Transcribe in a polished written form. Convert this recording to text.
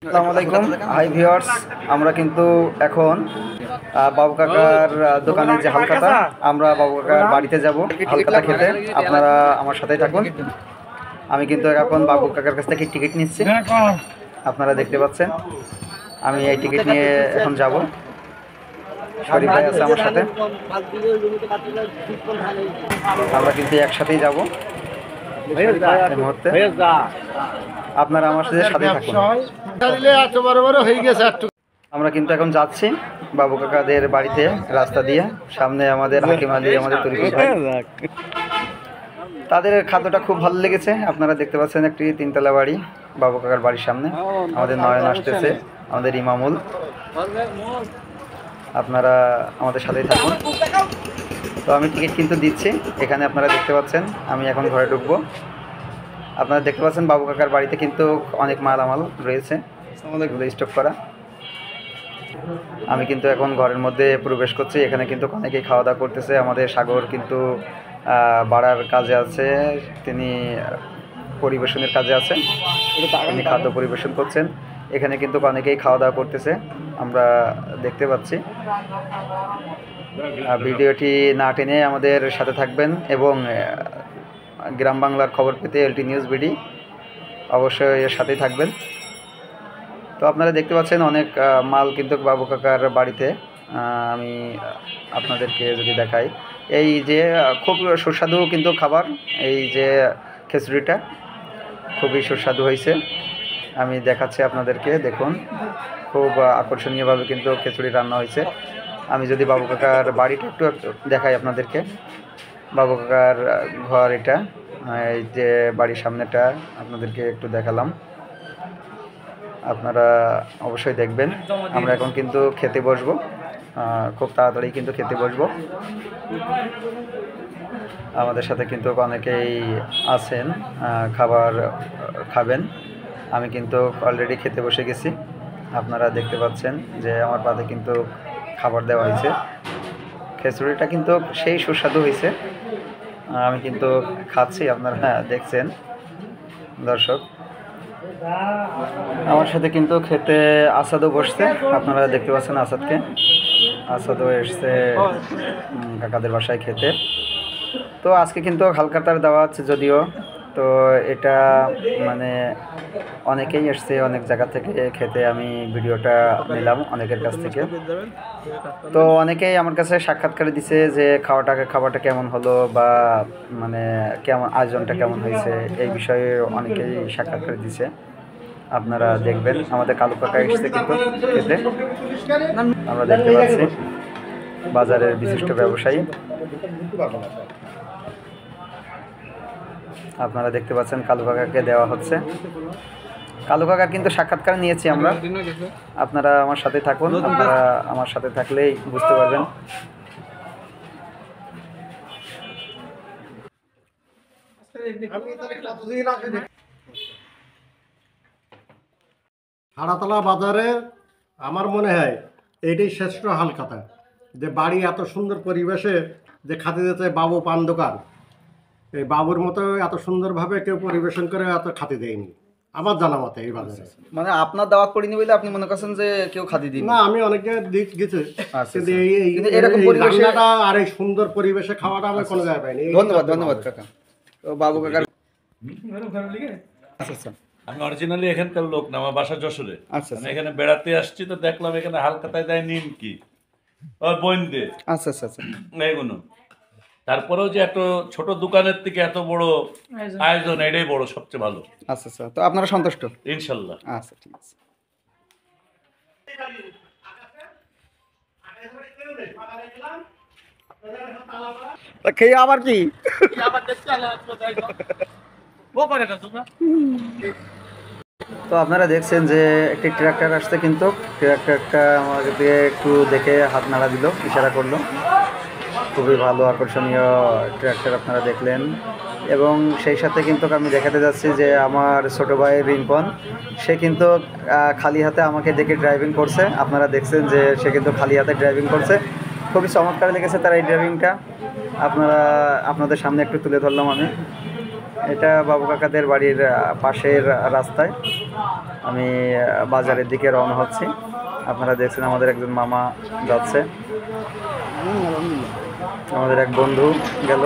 আসসালামু আলাইকুম hi viewers, আমরা কিন্তু এখন বাবু কাকার দোকানে যে হালখাতা, আমরা বাবু কাকার বাড়িতে যাব হালখাতা খেতে। আপনারা আমার সাথেই থাকুন। আমি কিন্তু এখন বাবু কাকার কাছ থেকে টিকিট নিচ্ছি, আপনারা দেখতে পাচ্ছেন। আমি এই টিকিট নিয়ে এখন যাব। শরীফ ভাই আছে আমার সাথে, আমরা কিন্তু একসাথেই যাব এই মুহূর্তে। আপনারা আমার সাথে থাকুন। আমরা কিন্তু এখন যাচ্ছি বাবু কাকাদের বাড়িতে রাস্তা দিয়ে। সামনে আমাদের হাকিম আলী, আমাদের তরিকুল ভাই। তাদের খাদ্যটা খুব ভালো লেগেছে। আপনারা দেখতে পাচ্ছেন একটি তিনতলা বাড়ি বাবু কাকার বাড়ির সামনে। আমাদের নয়ন আসতেছে, আমাদের ইমামুল। আপনারা আমাদের সাথেই থাকুন। তো আমি টিকিট কিন্তু দিচ্ছি এখানে, আপনারা দেখতে পাচ্ছেন। আমি এখন ঘরে ঢুকবো। আপনারা দেখতে পাচ্ছেন বাবু কাকার বাড়িতে কিন্তু অনেক মালামাল রয়েছে, এগুলো স্টক করা। আমি কিন্তু এখন ঘরের মধ্যে প্রবেশ করছি। এখানে কিন্তু অনেকেই খাওয়া দাওয়া করতেছে। আমাদের সাগর কিন্তু বাড়ার কাজে আছে, তিনি পরিবেশনের কাজে আছে, তিনি খাদ্য পরিবেশন করছেন। এখানে কিন্তু অনেকেই খাওয়া দাওয়া করতেছে, আমরা দেখতে পাচ্ছি। ভিডিওটি না টেনে আমাদের সাথে থাকবেন এবং গ্রাম বাংলার খবর পেতে এলটি নিউজ বিডি অবশ্যই এর সাথেই থাকবেন। তো আপনারা দেখতে পাচ্ছেন অনেক মাল কিন্তু বাবু কাকার বাড়িতে। আমি আপনাদেরকে যদি দেখাই, এই যে খুব সুস্বাদু কিন্তু খাবার, এই যে খিচুড়িটা খুবই সুস্বাদু হয়েছে। আমি দেখাচ্ছি আপনাদেরকে, দেখুন খুব আকর্ষণীয়ভাবে কিন্তু খিচুড়ি রান্না হয়েছে। আমি যদি বাবু কাকার বাড়িটা একটু দেখাই আপনাদেরকে, বাবু কাকার ঘর এটা, এই যে বাড়ির সামনেটা আপনাদেরকে একটু দেখালাম, আপনারা অবশ্যই দেখবেন। আমরা এখন কিন্তু খেতে বসবো, খুব তাড়াতাড়ি কিন্তু খেতে বসবো। আমাদের সাথে কিন্তু অনেকেই আছেন খাবার খাবেন। আমি কিন্তু অলরেডি খেতে বসে গেছি। আপনারা দেখতে পাচ্ছেন যে আমার পাতে কিন্তু খাবার দেওয়া হয়েছে। খিচুড়িটা কিন্তু সেই সুস্বাদু হয়েছে। আমি কিন্তু খাচ্ছি, আপনারা দেখছেন দর্শক। আমার সাথে কিন্তু খেতে আসাদও বসছে, আপনারা দেখতে পাচ্ছেন আসাদকে। আসাদও এসছে কাকাদের বাসায় খেতে। তো আজকে কিন্তু হালখাতার দাওয়াত, যদিও তো এটা মানে অনেকেই এসছে অনেক জায়গা থেকে খেতে। আমি ভিডিওটা নিলাম অনেকের কাছ থেকে। তো অনেকেই আমার কাছে সাক্ষাৎকার দিছে যে খাবারটা কেমন হলো, বা মানে কেমন আয়োজনটা কেমন হয়েছে, এই বিষয়ে অনেকেই সাক্ষাৎকার দিছে। আপনারা দেখবেন আমাদের কালু কাকা এসছে কিন্তু খেতে, আমরা দেখতে পাচ্ছি। বাজারের বিশিষ্ট ব্যবসায়ী, আপনারা দেখতে পাচ্ছেন কালু কাকাকে দেওয়া হচ্ছে। কালু কাকার কিন্তু সাক্ষাৎকার নিয়েছি আমরা, আপনারা আমার সাথে থাকুন। আপনারা আমার সাথে থাকলেই বুঝতে পারবেন। হাড়াতলা বাজারে আমার মনে হয় এইটাই শ্রেষ্ঠ হালখাতা, যে বাড়ি এত সুন্দর পরিবেশে যে খাতে যেতে বাবু পান দোকান, এই বাবুর মতো এত সুন্দরভাবে কেউ পরিবেশন করে এত খাতে দেয়নি আমার জানা মতে এই বাজারে। মানে আপনার দাওয়াত করিনি বলে আপনি মনে করছেন যে কেউ খাতি দিন? না, আমি অনেকে দিক গেছে, কিন্তু এরকম পরিবেশে আর এই সুন্দর পরিবেশে খাওয়াটা আমি কোনো জায়গায় পাইনি। ধন্যবাদ কাকা। তো বাবু কাকার আচ্ছা, আমি অরিজিনালি এখানকার লোক না, আমার বাসা যশোরে। আমি এখানে বেড়াতে আসছি, তো দেখলাম এখানে হালখাতায় দেয় নিন কি বইন দে, আচ্ছা, এগুলো। তারপরেও যে এত ছোট দোকানের থেকে এত বড় আয়োজন, এটাই বড় সবচেয়ে ভালো। আচ্ছা, তো আপনারা সন্তুষ্ট ইনশাল্লাহ? আচ্ছা, ঠিক আছে। খেয়ে আবার কি তো আপনারা দেখছেন যে একটি ট্রাক্টর আসছে, কিন্তু ট্রাক্টরটা আমাকে একটু দেখে হাত নাড়া দিল, ইশারা করলো। খুবই ভালো আকর্ষণীয় ট্রাক্টর আপনারা দেখলেন। এবং সেই সাথে কিন্তু আমি দেখাতে যাচ্ছি যে আমার ছোটো ভাই রিম্পন, সে কিন্তু খালি হাতে আমাকে দেখে ড্রাইভিং করছে। আপনারা দেখছেন যে সে কিন্তু খালি হাতে ড্রাইভিং করছে। খুবই চমৎকার লেগেছে তার এই ড্রাইভিংটা। আপনাদের সামনে একটু তুলে ধরলাম আমি। এটা বাবু কাকাদের বাড়ির পাশের রাস্তায় আমি বাজারের দিকে রওনা হচ্ছি। আপনারা দেখছেন আমাদের একজন মামা যাচ্ছে, আমাদের এক বন্ধু গেল।